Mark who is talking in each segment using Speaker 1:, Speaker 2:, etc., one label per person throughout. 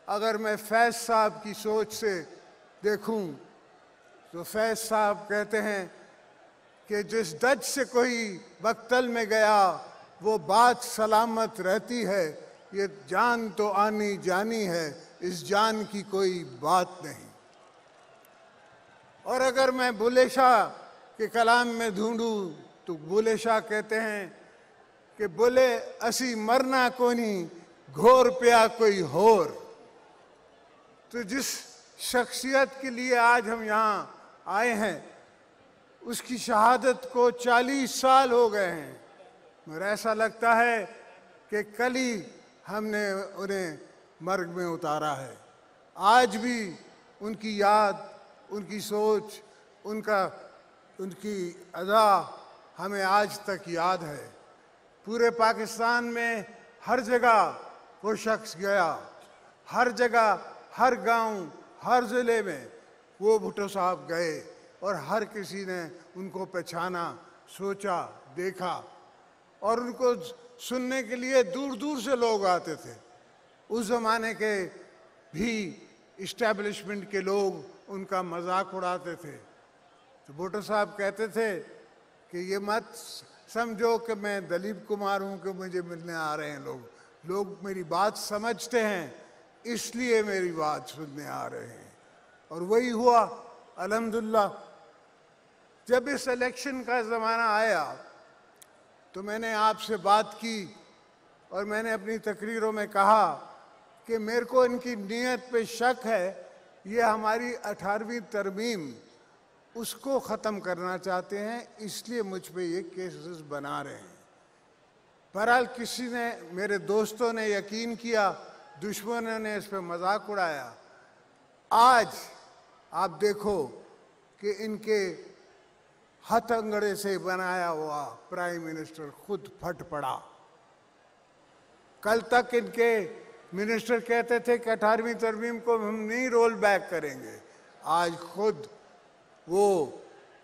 Speaker 1: अगर मैं फैज़ साहब की सोच से देखूं तो फैज़ साहब कहते हैं कि जिस दज से कोई बख्तल में गया वो बात सलामत रहती है, ये जान तो आनी जानी है, इस जान की कोई बात नहीं। और अगर मैं बुल्ले शाह के कलाम में ढूंढूं तो बुल्ले शाह कहते हैं कि बोले असी मरना कोनी घोर पिया कोई होर। तो जिस शख्सियत के लिए आज हम यहाँ आए हैं उसकी शहादत को 40 साल हो गए हैं, मगर ऐसा लगता है कि कल ही हमने उन्हें मर्ग में उतारा है। आज भी उनकी याद, उनकी सोच, उनकी अदा हमें आज तक याद है। पूरे पाकिस्तान में हर जगह वो शख्स गया, हर जगह, हर गांव, हर ज़िले में वो भुट्टो साहब गए और हर किसी ने उनको पहचाना, सोचा, देखा और उनको सुनने के लिए दूर दूर से लोग आते थे। उस ज़माने के भी इस्टेब्लिशमेंट के लोग उनका मजाक उड़ाते थे। तो भुट्टो साहब कहते थे कि ये मत समझो कि मैं दलीप कुमार हूँ कि मुझे मिलने आ रहे हैं लोग मेरी बात समझते हैं इसलिए मेरी बात सुनने आ रहे हैं। और वही हुआ अल्हम्दुलिल्लाह। जब इस इलेक्शन का ज़माना आया तो मैंने आपसे बात की और मैंने अपनी तकरीरों में कहा कि मेरे को इनकी नीयत पे शक है, ये हमारी 18वीं तरमीम उसको ख़त्म करना चाहते हैं, इसलिए मुझ पे ये केसेस बना रहे हैं। बहरहाल किसी ने, मेरे दोस्तों ने यकीन किया, दुश्मनों ने इस पे मजाक उड़ाया। आज आप देखो कि इनके हथकंडे से बनाया हुआ प्राइम मिनिस्टर खुद फट पड़ा। कल तक इनके मिनिस्टर कहते थे कि 18वीं तरमीम को हम नहीं रोल बैक करेंगे, आज खुद वो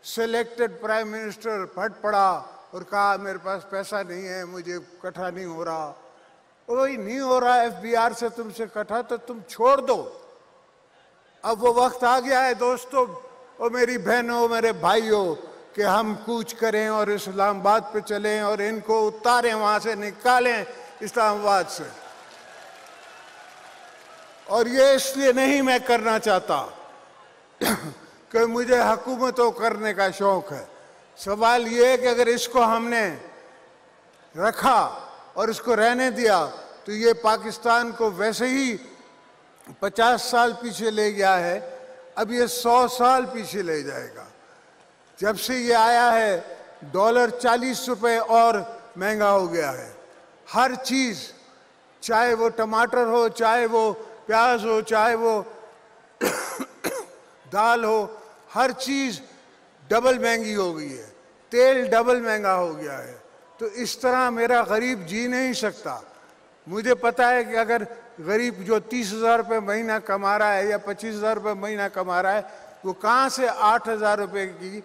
Speaker 1: सिलेक्टेड प्राइम मिनिस्टर फट पड़ा और कहा मेरे पास पैसा नहीं है, मुझे इकट्ठा नहीं हो रहा। वही नहीं हो रहा FBR से तुमसे इकट्ठा तो तुम छोड़ दो। अब वो वक्त आ गया है दोस्तों और मेरी बहनों, मेरे भाइयों, कि हम कूच करें और इस्लामाबाद पे चलें और इनको उतारें, वहां से निकालें इस्लामाबाद से। और ये इसलिए नहीं मैं करना चाहता कि मुझे हुकूमतों करने का शौक है। सवाल ये है कि अगर इसको हमने रखा और इसको रहने दिया तो ये पाकिस्तान को वैसे ही 50 साल पीछे ले गया है, अब ये 100 साल पीछे ले जाएगा। जब से ये आया है डॉलर 40 रुपए और महंगा हो गया है। हर चीज़, चाहे वो टमाटर हो, चाहे वो प्याज हो, चाहे वो दाल हो, हर चीज़ डबल महंगी हो गई है। तेल डबल महंगा हो गया है। तो इस तरह मेरा गरीब जी नहीं सकता। मुझे पता है कि अगर गरीब जो 30,000 रुपये महीना कमा रहा है या 25,000 रुपये महीना कमा रहा है, वो कहाँ से 8,000 रुपये की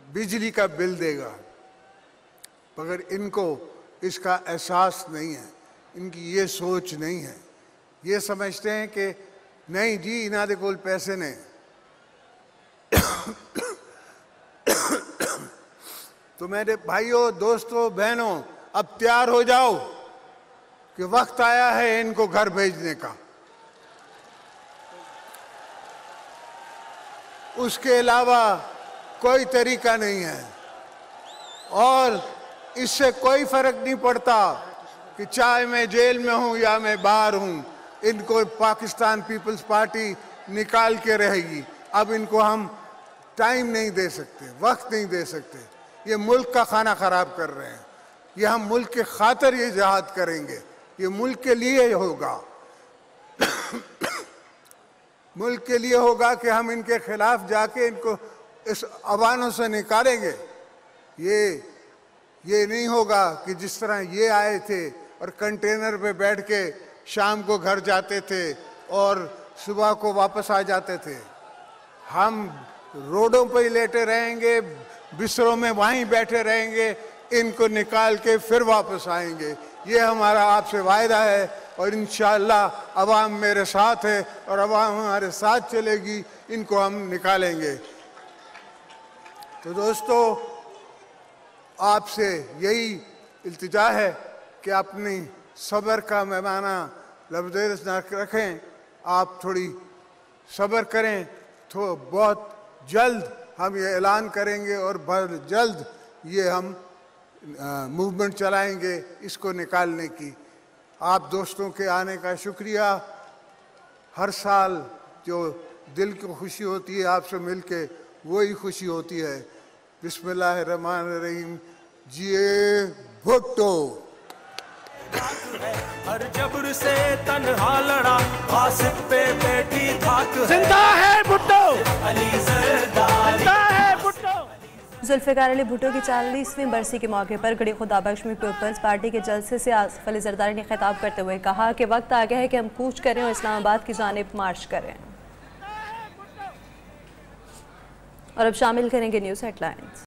Speaker 1: बिजली का बिल देगा। मगर इनको इसका एहसास नहीं है, इनकी ये सोच नहीं है। ये समझते हैं कि नहीं जी इन्हां दे कोल पैसे ने। तो मेरे भाइयों, दोस्तों, बहनों, अब तैयार हो जाओ कि वक्त आया है इनको घर भेजने का। उसके अलावा कोई तरीका नहीं है और इससे कोई फर्क नहीं पड़ता कि चाहे मैं जेल में हूं या मैं बाहर हूं, इनको पाकिस्तान पीपल्स पार्टी निकाल के रहेगी। अब इनको हम टाइम नहीं दे सकते, वक्त नहीं दे सकते। ये मुल्क का खाना खराब कर रहे हैं। ये हम मुल्क के खातिर ये जिहाद करेंगे, ये मुल्क के लिए होगा। मुल्क के लिए होगा कि हम इनके खिलाफ जाके इनको इस अवानों से निकालेंगे। ये नहीं होगा कि जिस तरह ये आए थे और कंटेनर पे बैठ के शाम को घर जाते थे और सुबह को वापस आ जाते थे। हम रोडों पर ही लेटे रहेंगे, बिस्तरों में वहीं बैठे रहेंगे, इनको निकाल के फिर वापस आएंगे। ये हमारा आपसे वायदा है और इंशाअल्लाह अवाम मेरे साथ है और अवाम हमारे साथ चलेगी, इनको हम निकालेंगे। तो दोस्तों, आपसे यही इल्तिजा है कि अपनी सब्र का पैमाना लबरेज न रखें, आप थोड़ी सब्र करें। तो बहुत जल्द हम ये ऐलान करेंगे और बहुत जल्द ये हम मूवमेंट चलाएंगे इसको निकालने की। आप दोस्तों के आने का शुक्रिया। हर साल जो दिल को खुशी होती है आपसे मिलके, वही खुशी होती है। बिस्मिल्लाहिर्रहमानिर्रहीम। जिए भुट्टो।
Speaker 2: हर जबर से तन्हा लड़ा, आसिफ पे बैठी धाक है।
Speaker 3: जिंदा है भुट्टो,
Speaker 2: अली जरदारी
Speaker 3: जिंदा है भुट्टो।
Speaker 4: जुल्फ़िकार अली भुट्टो की 40वीं बरसी के मौके पर गड़ी खुदा बख्श में पीपल्स पार्टी के जलसे से आसिफ अली जरदारी ने खिताब करते हुए कहा कि वक्त आ गया है कि हम कूच करें और इस्लामाबाद की जानिब मार्च करें। और अब शामिल करेंगे न्यूज़ हेडलाइंस।